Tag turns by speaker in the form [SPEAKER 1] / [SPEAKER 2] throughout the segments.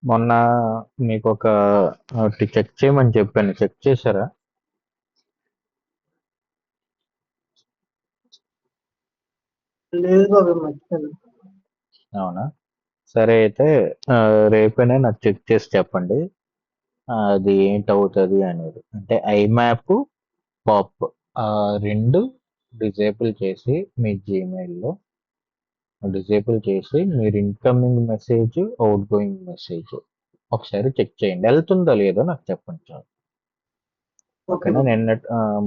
[SPEAKER 1] మొన్న మీకు ఒకటి చెక్ చేయమని చెప్పాను. చెక్ చేశారా?
[SPEAKER 2] లేదు బాబాయ్ మర్చిపోయాను.
[SPEAKER 1] అవునా? సరే అయితే ఆ, రేపైనా నాకు చెక్ చేసి చెప్పండి. అది ఏంటవుతుంది అనేది. అంటే ఐమ్యాప్, పాప్ ఆ రెండు డిజేబుల్ చేసి మీ జీమెయిల్లో డిజేబుల్ చేసి మీరు incoming message, out going message ఒకసారి చెక్ చేయండి. వెళ్తుందో లేదో నాకు చెప్పండి చాలు.
[SPEAKER 2] ఓకే
[SPEAKER 1] ఓకేనా?
[SPEAKER 2] బాబాయ్.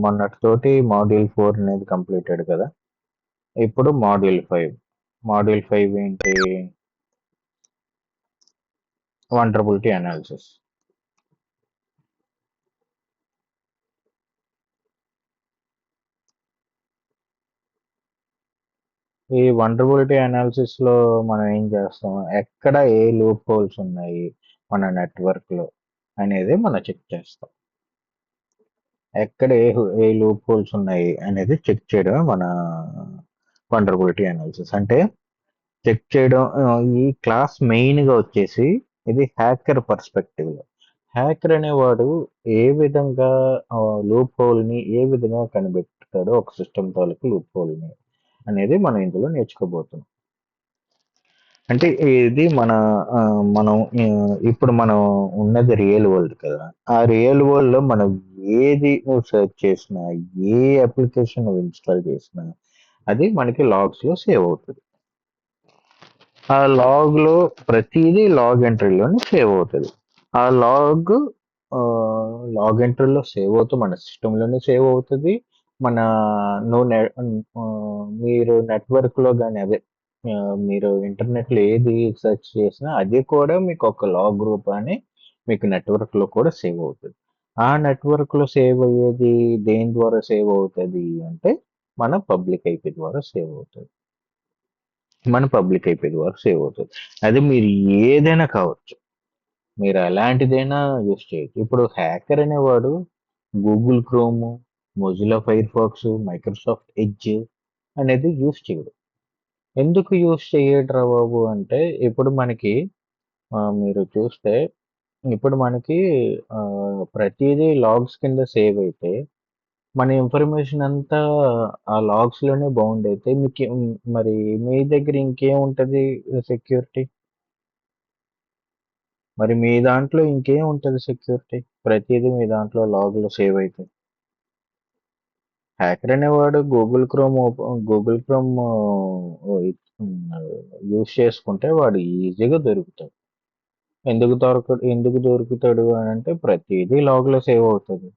[SPEAKER 1] మొన్నటితోటి మాడ్యూల్ 4 అనేది కంప్లీటెడ్ కదా. ఇప్పుడు మాడ్యూల్ 5 ఏంటి? వండర్బిలిటీ అనాలిసిస్. ఈ వండర్బిలిటీ అనాలిసిస్ లో మనం ఏం చేస్తాం? ఎక్కడ ఏ లూప్ హోల్స్ ఉన్నాయి మన నెట్వర్క్ లో అనేది మనం చెక్ చేస్తాం. ఎక్కడ ఏ లూప్ హోల్స్ ఉన్నాయి అనేది చెక్ చేయడమే మన వండర్బిలిటీ అనాలిసిస్ అంటే. చెక్ చేయడం ఈ క్లాస్ మెయిన్ గా వచ్చేసి ఇది హ్యాకర్ పర్స్పెక్టివ్ లో. హ్యాకర్ అనేవాడు ఏ విధంగా లూప్ హోల్ ని ఏ విధంగా కనిపెడతాడో ఒక సిస్టమ్ తాలూకు లూప్ హోల్ ని అనేది మనం ఇందులో నేర్చుకోబోతున్నాం. అంటే ఇది ఆ, మనం ఇప్పుడు మనం ఉన్నది రియల్ వరల్డ్ కదా. ఆ రియల్ వరల్డ్ లో మనం ఏది నువ్వు సెర్చ్ చేసినా, ఏ అప్లికేషన్ నువ్వు ఇన్స్టాల్ చేసినా అది మనకి లాగ్స్ లో సేవ్ అవుతుంది. ఆ లాగ్ లో ప్రతిదీ లాగ్ ఎంట్రీలోనే సేవ్ అవుతుంది. ఆ లాగ్ ఎంట్రీలో సేవ్ అవుతూ మన సిస్టమ్ లోనే సేవ్ అవుతుంది. మన నువ్వు ఆ, మీరు నెట్వర్క్ లో కానీ అదే ఆ, మీరు ఇంటర్నెట్ లో ఏది సెర్చ్ చేసినా అది కూడా మీకు ఒక లాగ్ రూపాన్ని మీకు నెట్వర్క్ లో కూడా సేవ్ అవుతుంది. ఆ నెట్వర్క్ లో సేవ్ అయ్యేది దేని ద్వారా సేవ్ అవుతుంది అంటే మన పబ్లిక్ ఐపీ ద్వారా సేవ్ అవుతుంది. సేవ్ అవుతుంది. అది మీరు ఏదైనా కావచ్చు. మీరు ఎలాంటిదైనా యూస్ చేయొచ్చు. ఇప్పుడు హ్యాకర్ అనేవాడు Google Chrome, Mozilla Firefox, Microsoft Edge అనేది యూస్ చేయడు. ఎందుకు యూస్ చేయడురా బాబు అంటే ఇప్పుడు మనకి మీరు చూస్తే ఇప్పుడు మనకి ఆ, ప్రతిదీ లాగ్స్ కింద సేవ్ అయితే మన ఇన్ఫర్మేషన్ అంతా ఆ లాగ్స్ లోనే బౌండ్ అయితే మీకు మరి మీ దగ్గర ఇంకేం ఉంటది సెక్యూరిటీ? మరి మీ దాంట్లో ఇంకేం ఉంటది సెక్యూరిటీ? ప్రతిదీ మీ దాంట్లో లాగ్ లో సేవ్ అయితే హ్యాకర్ అనేవాడు గూగుల్ క్రోమ్ యూస్ చేసుకుంటే వాడు ఈజీగా దొరుకుతాడు. ఎందుకు దొరుకుతాడు అని అంటే ప్రతిదీ లాగ్ లో సేవ్ అవుతుంది.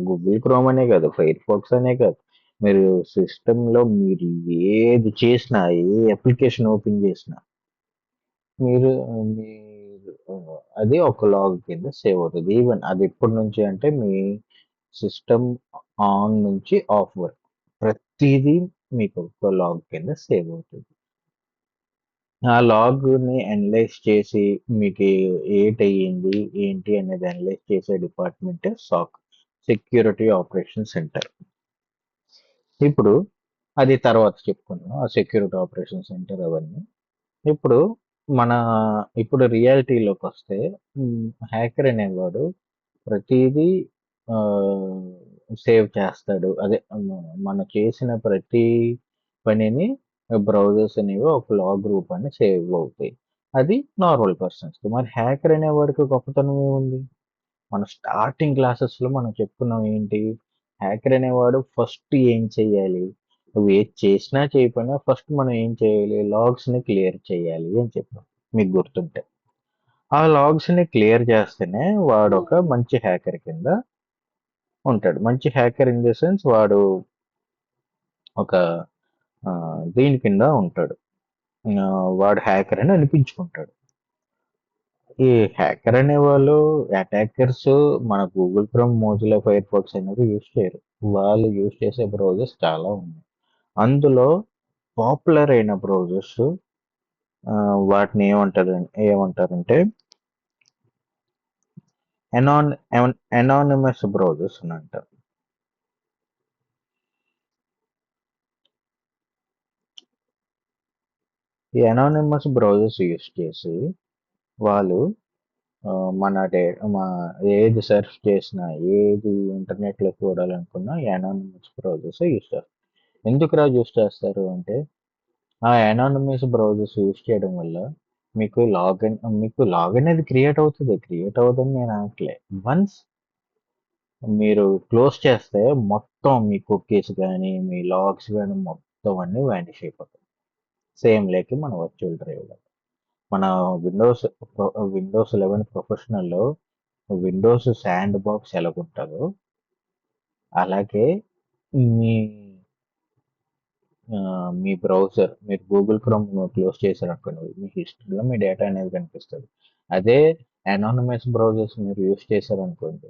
[SPEAKER 1] గూగుల్ క్రోమ్ అనే కాదు, ఫైర్ ఫాక్స్ అనే కాదు, మీరు సిస్టమ్ లో మీరు ఏది చేసినా, ఏ అప్లికేషన్ ఓపెన్ చేసినా మీరు మీరు అది ఒక లాగ్ కింద సేవ్ అవుతుంది. ఈవెన్ అది ఎప్పటి నుంచి అంటే మీ సిస్టమ్ ఆన్ నుంచి ఆఫ్ వరకు ప్రతిదీ మీకు ఒక లాగ్ కింద సేవ్ అవుతుంది. ఆ లాగ్ ని అనలైజ్ చేసి మీకు ఏటయ్యింది ఏంటి అనేది అనలైజ్ చేసే డిపార్ట్మెంట్ సాక్, సెక్యూరిటీ ఆపరేషన్ సెంటర్. ఇప్పుడు అది తర్వాత చెప్పుకుందాం, ఆ సెక్యూరిటీ ఆపరేషన్ సెంటర్ అవన్నీ. ఇప్పుడు మన ఇప్పుడు రియాలిటీలోకి వస్తే హ్యాకర్ అనేవాడు ప్రతిదీ సేవ్ చేస్తాడు. అదే మనం చేసిన ప్రతి పనిని బ్రౌజర్స్ అనేవి ఒక లాగ్ రూపాన్ని సేవ్ అవుతాయి. అది నార్మల్ పర్సన్స్. మరి హ్యాకర్ అనేవాడికి గొప్పతనం ఏముంది? మన స్టార్టింగ్ క్లాసెస్ లో మనం చెప్పుకున్నాం ఏంటి? హ్యాకర్ అనేవాడు ఫస్ట్ ఏం చెయ్యాలి? నువ్వు ఏది చేసినా చేయకపోయినా ఫస్ట్ మనం ఏం చేయాలి? లాగ్స్ ని క్లియర్ చేయాలి అని చెప్పాం, మీకు గుర్తుంటే. ఆ లాగ్స్ ని క్లియర్ చేస్తేనే వాడు ఒక మంచి హ్యాకర్ కింద ఉంటాడు. మంచి హ్యాకర్ ఇన్ ది సెన్స్ వాడు ఒక ఆ, దీని కింద ఉంటాడు. ఆ, వాడు హ్యాకర్ అని అనిపించుకుంటాడు. ఈ హ్యాకర్ అనేవాళ్ళు అటాకర్స్ మన Google Chrome, Mozilla Firefox అనేవి యూజ్ చేయరు. వాళ్ళు యూజ్ చేసే బ్రౌజర్స్ చాలా ఉన్నాయి. అందులో పాపులర్ అయిన బ్రౌజర్స్ వాటిని ఏమంటారంటే ఎనాన్ ఎనానిమస్ బ్రౌజర్స్ అని అంటారు. ఈ ఎనానిమస్ బ్రౌజర్స్ యూజ్ చేసి వాళ్ళు మన మా ఏది సెర్చ్ చేసినా ఏది ఇంటర్నెట్లో చూడాలనుకున్నా అనానిమస్ బ్రౌజర్స్ యూస్ చేస్తారు. ఎందుకు యూస్ చేస్తారు అంటే ఆ అనానిమస్ బ్రౌజర్స్ యూస్ చేయడం వల్ల మీకు లాగిన్ అనేది క్రియేట్ అవుతుంది. క్రియేట్ అవ్వదని నేను అనట్లే. వన్స్ మీరు క్లోజ్ చేస్తే మొత్తం మీ కుకీస్ కానీ మీ లాగ్స్ కానీ మొత్తం అన్నీ వానిష్ అయిపోతాయి. సేమ్ లేక మన వర్చువల్ డ్రైవ్లో మన విండోస్ విండోస్ 11 ప్రొఫెషనల్లో విండోస్ శాండ్ బాక్స్ ఎలాగుంటుందో అలాగే మీ మీ బ్రౌజర్ మీరు గూగుల్ క్రోమ్ క్లోజ్ చేశారనుకోండి మీ హిస్టరీలో మీ డేటా అనేది కనిపిస్తుంది. అదే అనానమస్ బ్రౌజర్స్ మీరు యూస్ చేశారనుకోండి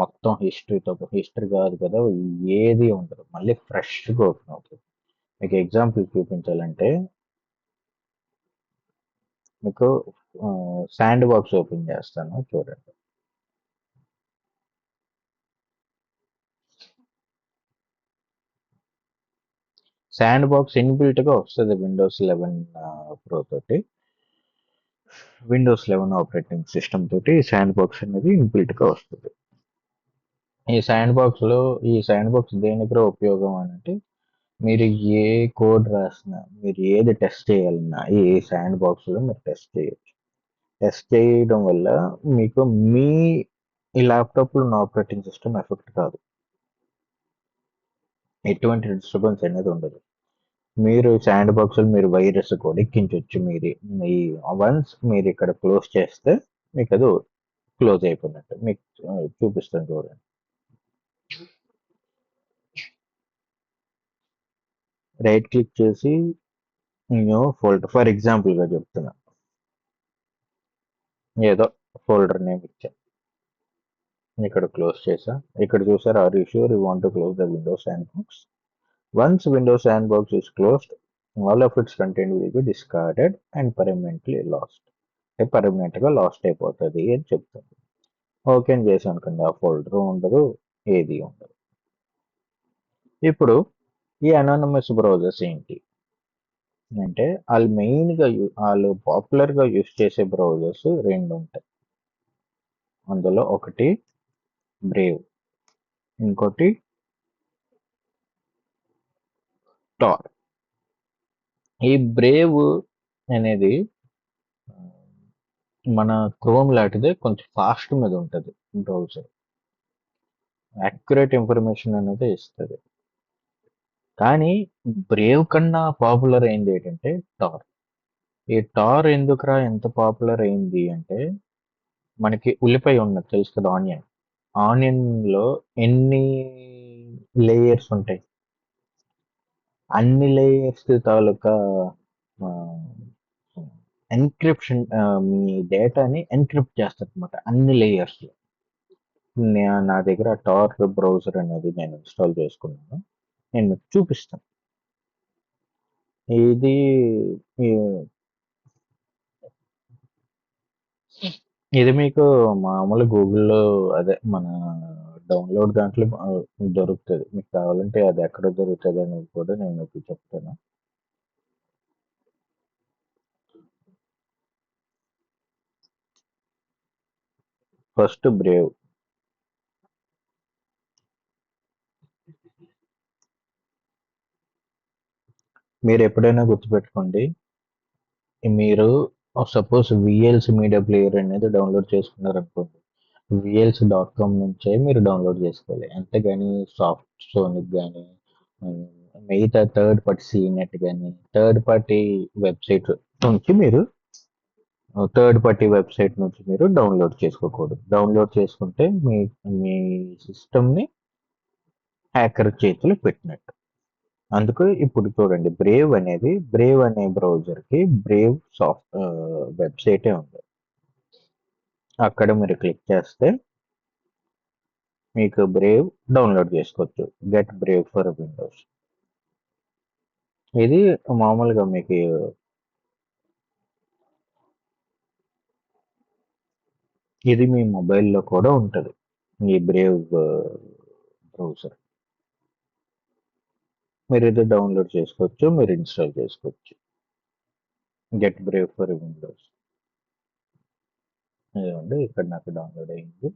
[SPEAKER 1] మొత్తం హిస్టరీ కాదు కదా ఏది ఉండదు, మళ్ళీ ఫ్రెష్గా ఓపెన్ అవుతుంది. మీకు ఎగ్జాంపుల్ చూపించాలంటే మీకు శాండ్ బాక్స్ ఓపెన్ చేస్తాను చూడండి. శాండ్ బాక్స్ ఇన్బిల్ట్గా వస్తుంది విండోస్ 11 ప్రో తోటి. విండోస్ 11 ఆపరేటింగ్ సిస్టమ్ తోటి శాండ్ బాక్స్ అనేది ఇన్బిల్ట్గా వస్తుంది. ఈ శాండ్ బాక్స్ దేనికి ఉపయోగం అని అంటే మీరు ఏ కోడ్ రాసినా మీరు ఏది టెస్ట్ చేయాలన్నా ఈ శాండ్ బాక్స్లో మీరు టెస్ట్ చేయొచ్చు. టెస్ట్ చేయడం వల్ల మీకు మీ ఈ ల్యాప్టాప్లో ఉన్న ఆపరేటింగ్ సిస్టమ్ ఎఫెక్ట్ కాదు, ఎటువంటి డిస్టర్బెన్స్ అనేది ఉండదు. మీరు శాండ్ బాక్స్లో మీరు వైరస్ కూడా ఎక్కించవచ్చు. మీ వన్స్ మీరు ఇక్కడ క్లోజ్ చేస్తే మీకు అది క్లోజ్ అయిపోయినట్టు. మీకు చూపిస్తాను చూడండి. రైట్ క్లిక్ చేసి నేను ఫోల్డర్ ఫర్ ఎగ్జాంపుల్గా చెప్తున్నా, ఏదో ఫోల్డర్ నేమ్ ఇచ్చా, ఇక్కడ క్లోజ్ చేసా. ఇక్కడ చూసారు are you sure you want to close the Windows Sandbox. Once Windows Sandbox is closed, all of its content will be discarded and permanently lost. పర్మనెంట్గా last అయిపోతుంది అని చెప్తుంది. Okay చేసాను అనుకోండి, ఆ ఫోల్డర్ ఉండదు, ఏది ఉండదు. ఇప్పుడు ఈ అనానమస్ బ్రౌజర్స్ ఏంటి అంటే వాళ్ళు పాపులర్గా యూస్ చేసే బ్రౌజర్స్ రెండు ఉంటాయి. అందులో ఒకటి బ్రేవ్, ఇంకోటి టార్. ఈ బ్రేవ్ అనేది మన క్రోమ్ లాంటిదే, కొంచెం ఫాస్ట్ మీద ఉంటుంది బ్రౌజర్, యాక్యురేట్ ఇన్ఫర్మేషన్ అనేది ఇస్తుంది. కానీ బ్రేవ్ కన్నా పాపులర్ అయింది ఏంటంటే టార్. ఈ టార్ ఎందుకురా ఎంత పాపులర్ అయింది అంటే మనకి ఉల్లిపాయ ఉన్నది తెలుసు కదా, ఆనియన్లో ఎన్ని లేయర్స్ ఉంటాయి, అన్ని లేయర్స్ తాలూకా ఎన్క్రిప్షన్, మీ డేటాని ఎన్క్రిప్ట్ చేస్తారు అనమాట అన్ని లేయర్స్. నా దగ్గర టార్ బ్రౌజర్ అనేది నేను ఇన్స్టాల్ చేసుకున్నాను, నేను మీకు చూపిస్తాను. ఇది ఇది మీకు మామూలు గూగుల్లో అదే మన డౌన్లోడ్ దాంట్లో దొరుకుతుంది. మీకు కావాలంటే అది ఎక్కడ దొరుకుతుంది అనేది కూడా నేను మీకు చెప్తాను. First Brave. మీరు ఎప్పుడైనా గుర్తుపెట్టుకోండి, మీరు సపోజ్ విఎల్సి మీడియా ప్లేయర్ అనేది డౌన్లోడ్ చేసుకున్నారు అనుకోండి, viels.com నుంచే మీరు డౌన్లోడ్ చేసుకోవాలి. అంతేగాని సాఫ్ట్ సోనిక్ కానీ మిగతా థర్డ్ పార్టీ సీనెట్ కానీ థర్డ్ పార్టీ వెబ్సైట్ నుంచి మీరు డౌన్లోడ్ చేసుకోకూడదు. డౌన్లోడ్ చేసుకుంటే మీ సిస్టమ్ని హ్యాకర్ చేతులు పెట్టినట్టు. అందుకు ఇప్పుడు చూడండి, బ్రేవ్ అనే బ్రౌజర్కి బ్రేవ్ వెబ్సైటే ఉంది. అక్కడ మీరు క్లిక్ చేస్తే మీకు బ్రేవ్ డౌన్లోడ్ చేసుకోవచ్చు. Get Brave for Windows. ఇది మామూలుగా మీకు ఇది మీ మొబైల్లో కూడా ఉంటుంది, ఈ బ్రేవ్ బ్రౌజర్. మీరు ఇది డౌన్లోడ్ చేసుకోవచ్చు, మీరు ఇన్స్టాల్ చేసుకోవచ్చు. Get Brave for Windows. ఇదిగోండి ఇక్కడ నాకు డౌన్లోడ్ అయింది.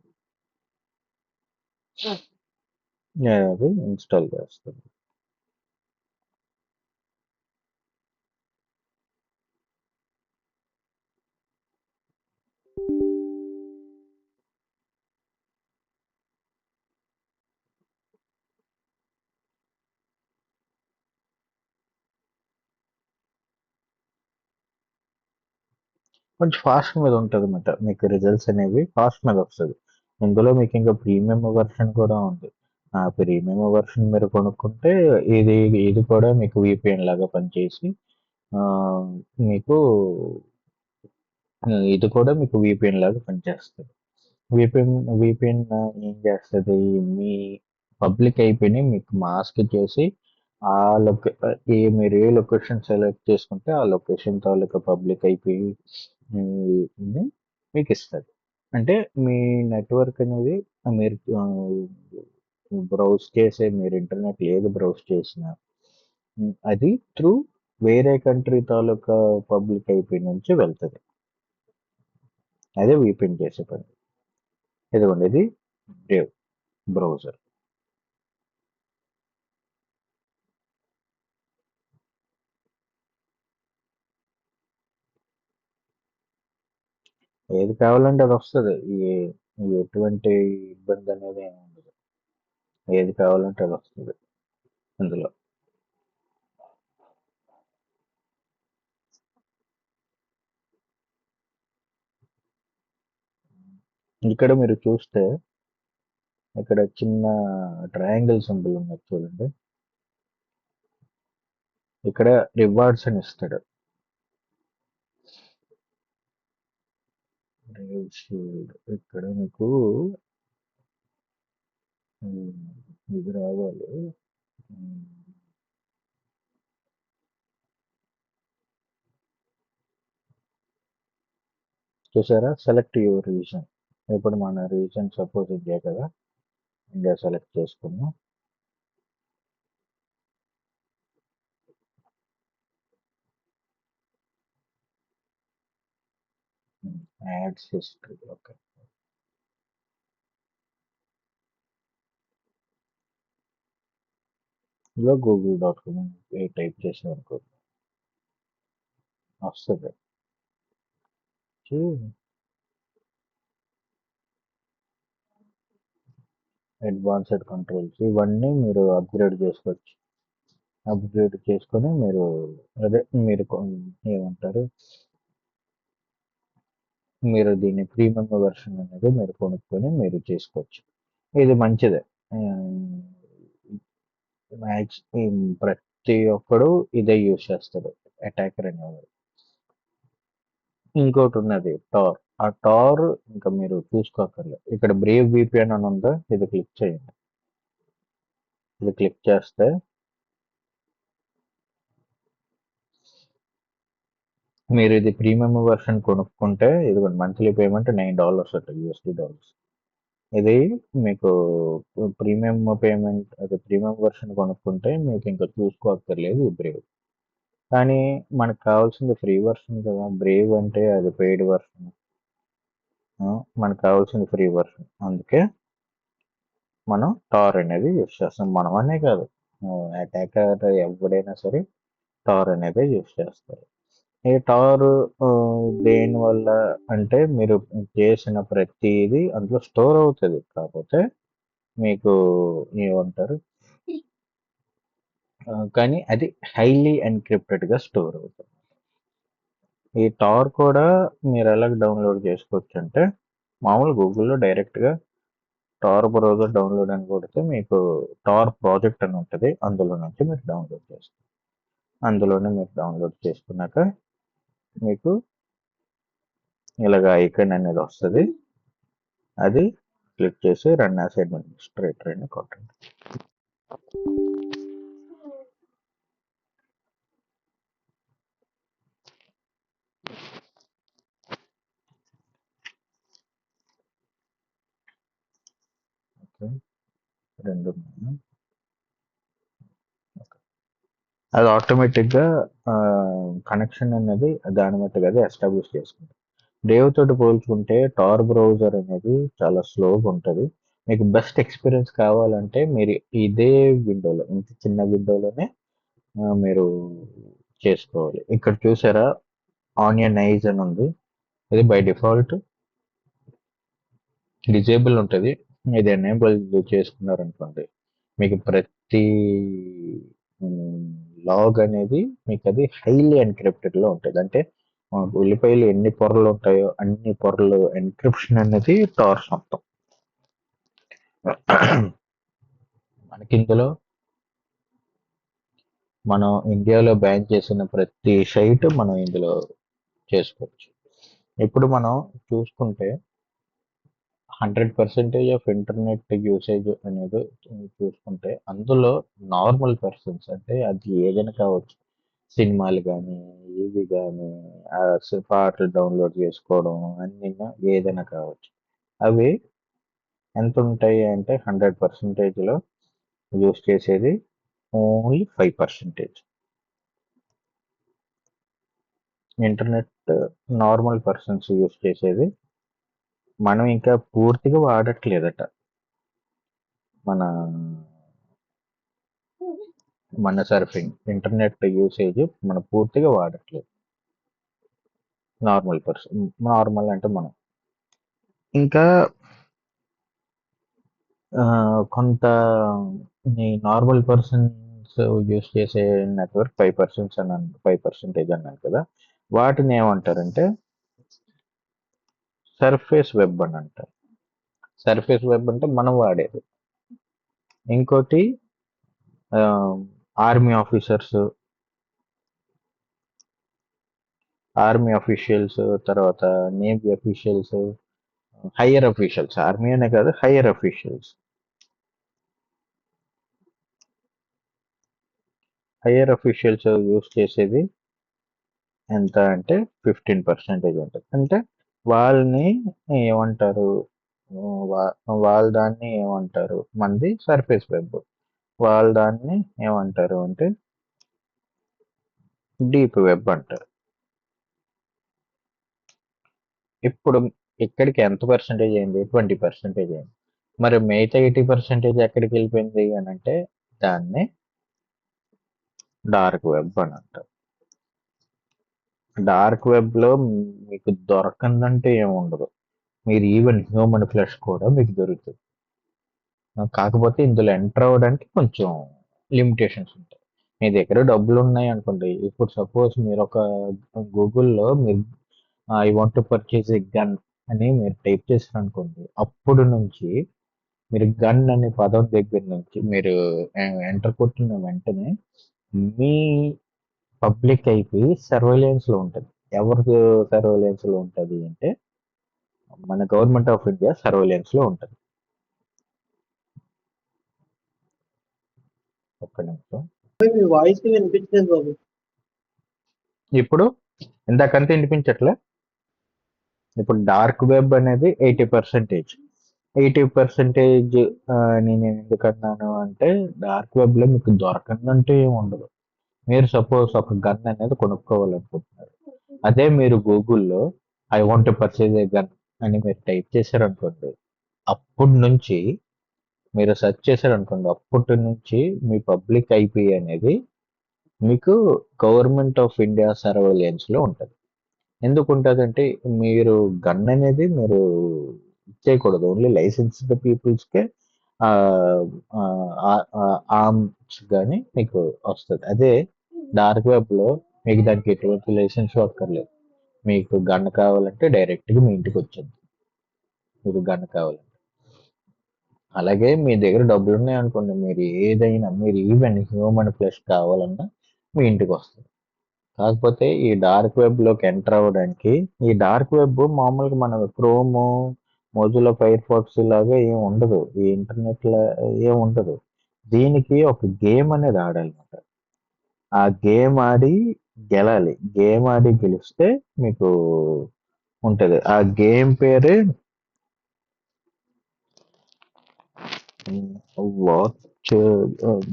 [SPEAKER 1] నేను అది ఇన్స్టాల్ చేస్తాను. కొంచెం ఫాస్ట్ మీద ఉంటుంది అన్నమాట. మీకు రిజల్ట్స్ అనేవి ఫాస్ట్ మీద వస్తుంది. ఇందులో మీకు ఇంకా ప్రీమియం వర్షన్ కూడా ఉంది. ఆ ప్రీమియం వర్షన్ మీరు కొనుక్కుంటే ఇది ఇది కూడా మీకు VPN లాగా పనిచేసి ఆ, మీకు ఇది కూడా మీకు VPN లాగా పనిచేస్తుంది. VPN VPN ఏం చేస్తుంది, మీ పబ్లిక్ ఐపీని మీకు మాస్క్ చేసి ఆ లొకే మీరు ఏ లొకేషన్ సెలెక్ట్ చేసుకుంటే ఆ లొకేషన్ తాలూకా పబ్లిక్ ఐపీ మీకు ఇస్తుంది. అంటే మీ నెట్వర్క్ అనేది మీరు బ్రౌజ్ చేసే మీరు ఇంటర్నెట్ ఏది బ్రౌజ్ చేసినా అది త్రూ వేరే కంట్రీ తాలూకా పబ్లిక్ ఐపీ నుంచి వెళ్తుంది. అదే VPN చేసే పని. ఇదిగోండి ఇది బ్రేవ్ బ్రౌజర్. ఏది కావాలంటే అది వస్తుంది. ఎటువంటి ఇబ్బంది అనేది ఏమి ఉండదు. ఏది కావాలంటే అది వస్తుంది ఇందులో. ఇక్కడ మీరు చూస్తే ఇక్కడ చిన్న ట్రయాంగిల్ సింబల్ ఉన్నది చూడండి. ఇక్కడ రివార్డ్స్ అని ఇస్తాడు. Brave Shield. ఇక్కడ మీకు ఉమ్, ఇది రావాలి. ఉమ్, చూసారా, సెలెక్ట్ యువర్ రీజన్. ఇప్పుడు మన రీజన్ సపోజ్ ఇండియా కదా, ఇండియా సెలెక్ట్ చేసుకున్నాం. Ads history. ఓకే, ఇలా google.com టైప్ చేసాం అనుకో వస్తుంది. అడ్వాన్స్డ్ కంట్రోల్స్ ఇవన్నీ మీరు అప్గ్రేడ్ చేసుకోవచ్చు. అప్గ్రేడ్ చేసుకొని మీరు అదే మీరు ఏమంటారు, మీరు దీన్ని ప్రీమియం వెర్షన్ అనేది మీరు కొనుక్కొని మీరు చేసుకోవచ్చు. ఇది మంచిదే. మ్యాక్స్ ప్రతి ఒక్కడు ఇదే యూజ్ చేస్తాడు, అటాకర్ అనేవాడు. ఇంకోటి ఉన్నది టార్. ఆ టార్ ఇంకా మీరు చూసుకోక్కర్లేదు. ఇక్కడ బ్రేవ్ VPN అని ఉందా, ఇది క్లిక్ చేయండి. ఇది క్లిక్ చేస్తే మీరు ఇది ప్రీమియం వెర్షన్ కొనుక్కుంటే ఇది మంత్లీ పేమెంట్ $9 అట, USD. ఇది మీకు ప్రీమియం పేమెంట్, అది ప్రీమియం వెర్షన్ కొనుక్కుంటే మీకు ఇంకా చూసుకోక్కర్లేదు ఈ బ్రేవ్. కానీ మనకు కావాల్సింది ఫ్రీ వెర్షన్ కదా, బ్రేవ్ అంటే అది పెయిడ్ వెర్షన్. మనకు కావాల్సింది ఫ్రీ వెర్షన్. అందుకే మనం టార్ అనేది యూస్ చేస్తాం. మనం అనే కాదు, అటాకర్ ఎవడైనా సరే టార్ అనేది యూస్ చేస్తారు. ఈ టార్ దేని వల్ల అంటే మీరు చేసిన ప్రతిదీ అందులో స్టోర్ అవుతుంది. కాకపోతే మీకు ఏమంటారు, కానీ అది హైలీ ఎన్క్రిప్టెడ్గా స్టోర్ అవుతుంది. ఈ టార్ కూడా మీరు ఎలాగ డౌన్లోడ్ చేసుకోవచ్చు అంటే, మామూలు గూగుల్లో డైరెక్ట్గా టార్ బ్రౌజర్ డౌన్లోడ్ అని కొడితే మీకు టార్ ప్రాజెక్ట్ అని ఉంటుంది. అందులో నుంచి మీరు డౌన్లోడ్ చేస్తారు. అందులోనే మీరు డౌన్లోడ్ చేసుకున్నాక మీకు ఇలాగ ఐకాన్ అనేది వస్తుంది. అది క్లిక్ చేసి రన్ యాజ్ అడ్మినిస్ట్రేటర్ అని కొట్టండి. ఓకే, రెండు అది ఆటోమేటిక్గా కనెక్షన్ అనేది దాని మట్టుగా అది ఎస్టాబ్లిష్ చేసుకుంటుంది. బ్రేవ్ తోటి పోల్చుకుంటే టార్ బ్రౌజర్ అనేది చాలా స్లోగా ఉంటుంది. మీకు బెస్ట్ ఎక్స్పీరియన్స్ కావాలంటే మీరు ఇదే విండోలో, ఇంత చిన్న విండోలోనే మీరు చేసుకోవాలి. ఇక్కడ చూసారా, ఆనియన్ ఐజ్ అని ఉంది. ఇది బై డిఫాల్ట్ డిజేబుల్ ఉంటుంది. ఇది ఎనేబుల్ చేసుకున్నారనుకోండి, మీకు ప్రతి లాగ్ అనేది మీకు అది హైలీ ఎన్క్రిప్టెడ్లో ఉంటుంది. అంటే ఉల్లిపాయలు ఎన్ని పొరలు ఉంటాయో అన్ని పొరలు ఎన్క్రిప్షన్ అనేది టార్ మొత్తం. మనకి ఇందులో మనం ఇండియాలో బ్యాన్ చేసిన ప్రతి సైట్ మనం ఇందులో చేసుకోవచ్చు. ఇప్పుడు మనం చూసుకుంటే 100% ఆఫ్ ఇంటర్నెట్ యూసేజ్ అనేది చూసుకుంటే అందులో నార్మల్ పర్సన్స్, అంటే అది ఏదైనా కావచ్చు, సినిమాలు కానీ ఇవి కానీ పాటలు డౌన్లోడ్ చేసుకోవడం అన్ని ఏదైనా కావచ్చు, అవి ఎంత ఉంటాయి అంటే 100%లో యూస్ చేసేది only 5%. Internet normal persons use చేసేది మనం ఇంకా పూర్తిగా వాడట్లేదట. మన మన సర్ఫింగ్ ఇంటర్నెట్ యూసేజ్ మనం పూర్తిగా వాడట్లేదు. నార్మల్ పర్సన్, నార్మల్ అంటే మనం ఇంకా కొంత ఈ నార్మల్ పర్సన్స్ యూస్ చేసే నెట్వర్క్ 5% అన్నాను, 5% అన్నాను కదా, వాటిని ఏమంటారంటే సర్ఫేస్ వెబ్ అని అంటారు. సర్ఫేస్ వెబ్ అంటే మనం వాడేది. ఇంకోటి ఆర్మీ ఆఫీసర్స్, ఆర్మీ అఫీషియల్స్, తర్వాత navy officials, higher officials, army అనే కాదు, higher officials. Higher officials use చేసేది ఎంత అంటే 15% ఉంటుంది. అంటే వాళ్ళని ఏమంటారు, వాళ్ళ దాన్ని ఏమంటారు, మంది సర్ఫేస్ వెబ్, వాళ్ళ దాన్ని ఏమంటారు అంటే డీప్ వెబ్ అంటారు. ఇప్పుడు ఇక్కడికి ఎంత పర్సెంటేజ్ అయింది, 20% అయింది. మరి మిగతా 80% ఎక్కడికి వెళ్ళిపోయింది అని అంటే దాన్ని డార్క్ వెబ్ అని అంటారు. డార్క్ వెబ్ లో మీకు దొరకందంటే ఏముండదు. మీరు ఈవెన్ హ్యూమన్ ఫ్లెష్ కూడా మీకు దొరుకుతుంది. కాకపోతే ఇందులో ఎంటర్ అవ్వడానికి కొంచెం లిమిటేషన్స్ ఉంటాయి. మీ దగ్గర డబ్బులు ఉన్నాయి అనుకోండి, ఇప్పుడు సపోజ్ మీరు ఒక గూగుల్లో మీరు I want to purchase a gun అని మీరు టైప్ చేశారు అనుకోండి, అప్పుడు నుంచి మీరు గన్ అనే పదం దగ్గర నుంచి మీరు ఎంటర్ కొట్టిన వెంటనే మీ పబ్లిక్ అయిపోయి సర్వేలెన్స్ లో ఉంటుంది. ఎవరు సర్వేలెన్స్ లో ఉంటుంది అంటే మన గవర్నమెంట్ ఆఫ్ ఇండియా సర్వేలెన్స్ లో ఉంటుంది. ఒక్క నిమిషం.
[SPEAKER 2] మీ వాయిస్ వినిపించలేదు బాబు.
[SPEAKER 1] ఇప్పుడు ఇందాకంతా వినిపించట్లే. ఇప్పుడు డార్క్ వెబ్ అనేది 80%. నేను ఎందుకన్నాను అంటే డార్క్ వెబ్ లో మీకు దొరకందంటే ఏమి ఉండదు. మీరు సపోజ్ ఒక గన్ అనేది కొనుక్కోవాలనుకుంటున్నారు, అదే మీరు గూగుల్లో I want to purchase A gun అని మీరు టైప్ చేశారనుకోండి, అప్పటి నుంచి మీరు సెర్చ్ చేశారనుకోండి, అప్పటి నుంచి మీ పబ్లిక్ ఐపీ అనేది మీకు గవర్నమెంట్ ఆఫ్ ఇండియా సర్వేలెన్స్ లో ఉంటుంది. ఎందుకు ఉంటుంది అంటే మీరు గన్ అనేది మీరు ఇచ్చేయకూడదు, ఓన్లీ లైసెన్స్డ్ పీపుల్స్కే ఆర్మ్స్ కానీ మీకు వస్తుంది. అదే డార్క్ వెబ్ లో మీకు దానికి ఎటువంటి లైసెన్స్ అక్కర్లేదు. మీకు గన్ కావాలంటే డైరెక్ట్గా మీ ఇంటికి వచ్చింది, మీకు గన్ కావాలంటే. అలాగే మీ దగ్గర డబ్బులు ఉన్నాయనుకోండి, మీరు ఏదైనా, మీరు ఈవెన్ హ్యూమన్ ఫ్లెష్ కావాలన్నా మీ ఇంటికి వస్తుంది. కాకపోతే ఈ డార్క్ వెబ్ లోకి ఎంటర్ అవ్వడానికి, ఈ డార్క్ వెబ్ మామూలుగా మన క్రోమ్, మొజిల్లా ఫైర్ ఫాక్స్ లాగా ఏం ఉండదు, ఈ ఇంటర్నెట్ లా ఏం ఉండదు. దీనికి ఒక గేమ్ అనేది ఆడాలన్నమాట. ఆ గేమ్ ఆడి గెలాలి, గేమ్ ఆడి గెలిస్తే మీకు ఉంటది. ఆ గేమ్ పేరే వాచ్,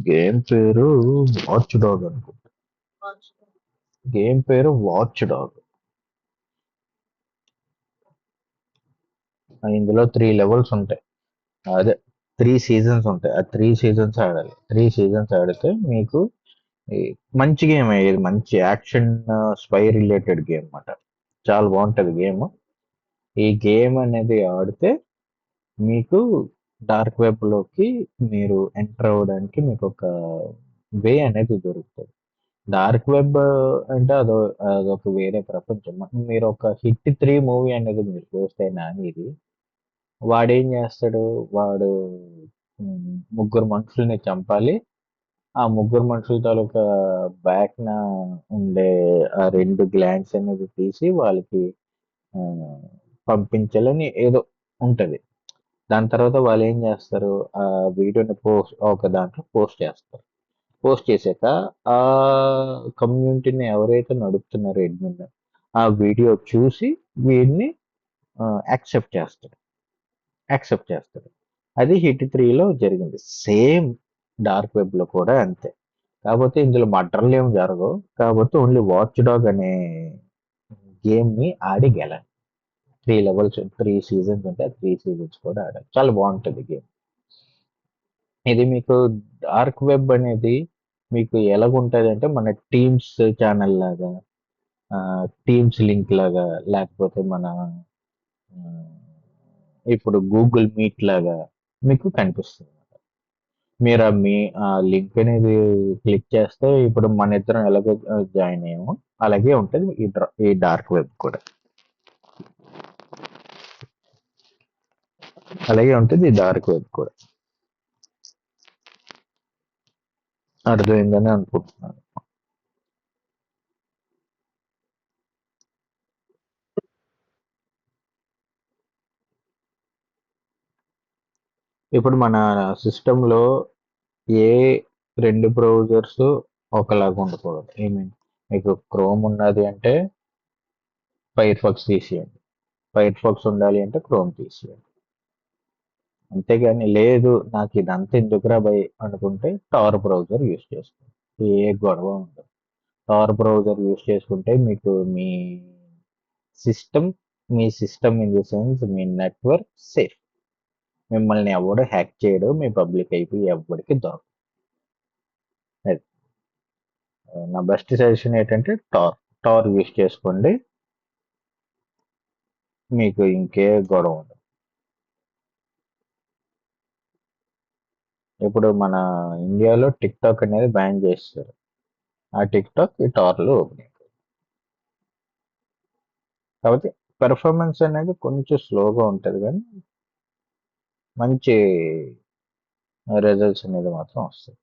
[SPEAKER 1] గేమ్ పేరు వాచ్ డాగ్ అనుకుంటా. గేమ్ పేరు వాచ్ డాగ్. ఇందులో 3 లెవెల్స్ ఉంటాయి. అదే 3 సీజన్స్ ఉంటాయి. ఆ 3 సీజన్స్ ఆడాలి. 3 సీజన్స్ ఆడితే మీకు ఈ మంచి గేమ్. ఇది మంచి యాక్షన్ స్పై రిలేటెడ్ గేమ్ అన్నమాట. చాలా బాగుంటది గేమ్. ఈ గేమ్ అనేది ఆడితే మీకు డార్క్ వెబ్ లోకి మీరు ఎంటర్ అవ్వడానికి మీకు ఒక వే అనేది దొరుకుతుంది. డార్క్ వెబ్ అంటే అదొక వేరే ప్రపంచం. మీరు ఒక హిట్ 3 మూవీ అనేది మీరు చూస్తే నానిది, వాడేం చేస్తాడు? వాడు ముగ్గురు మనుషుల్ని చంపాలి. ఆ ముగ్గురు మనుషుల తాలూకా బ్యాక్ న ఉండే ఆ 2 గ్లాండ్స్ అనేది తీసి వాళ్ళకి ఆ, పంపించాలని ఏదో ఉంటది. దాని తర్వాత వాళ్ళు ఏం చేస్తారు? ఆ వీడియోని ఒక దాంట్లో పోస్ట్ చేస్తారు. పోస్ట్ చేశాక ఆ కమ్యూనిటీని ఎవరైతే నడుపుతున్నారో అడ్మిన్, ఆ వీడియో చూసి వీడిని యాక్సెప్ట్ చేస్తాడు. యాక్సెప్ట్ చేస్తాడు. అది హిట్ 3లో జరిగింది. సేమ్ డార్క్ వెబ్ లో కూడా అంతే. కాకపోతే ఇందులో మర్డర్లు ఏమి జరగవు. కాకపోతే ఓన్లీ వాచ్ డాగ్ అనే గేమ్ ని ఆడి గెలాలి. 3 లెవెల్స్, 3 సీజన్స్ ఉంటాయి. 3 సీజన్స్ కూడా ఆడాలి. చాలా బాగుంటది గేమ్. ఇది మీకు డార్క్ వెబ్ అనేది మీకు ఎలాగుంటది అంటే మన టీమ్స్ ఛానల్ లాగా, టీమ్స్ లింక్ లాగా, లేకపోతే మన ఆ, ఇప్పుడు గూగుల్ మీట్ లాగా మీకు కనిపిస్తుంది. మీరు ఆ లింక్ అనేది క్లిక్ చేస్తే ఇప్పుడు మన ఇద్దరం ఎలాగో జాయిన్ అయ్యామో అలాగే ఉంటుంది ఈ డార్క్ వెబ్ కూడా. అలాగే ఉంటుంది ఈ డార్క్ వెబ్ కూడా. అర్థమైందని అనుకుంటున్నాను. ఇప్పుడు మన సిస్టంలో ఏ 2 బ్రౌజర్స్ ఒకలాగా ఉండకూడదు. ఐ మీన్ మీకు క్రోమ్ ఉన్నది అంటే ఫైర్ ఫాక్స్ తీసేయండి. ఫైర్ ఫాక్స్ ఉండాలి అంటే క్రోమ్ తీసేయండి. అంతేగాని లేదు నాకు ఇదంతా ఎందుకురా భయ్ అనుకుంటే టార్ బ్రౌజర్ యూస్ చేసుకోండి. ఏ గొడవ ఉండదు. టార్ బ్రౌజర్ యూస్ చేసుకుంటే మీకు system me system in the sense me network safe. మిమ్మల్ని ఎవడు హ్యాక్ చేయడు. మీ పబ్లిక్ అయిపోయి ఎవరికి దొరకదు. అది. నా బెస్ట్ సజెషన్ ఏంటంటే టార్ యూస్ చేసుకోండి. మీకు ఇంకే గొడవ ఉండదు. ఇప్పుడు మన ఇండియాలో టిక్ టాక్ అనేది బ్యాన్ చేస్తారు. ఆ టిక్ టాక్ ఈ టార్లో ఓపెన్. కాబట్టి పెర్ఫార్మెన్స్ అనేది కొంచెం స్లోగా ఉంటుంది కానీ మంచి రిజల్ట్స్ అనేది మాత్రం వస్తాయి.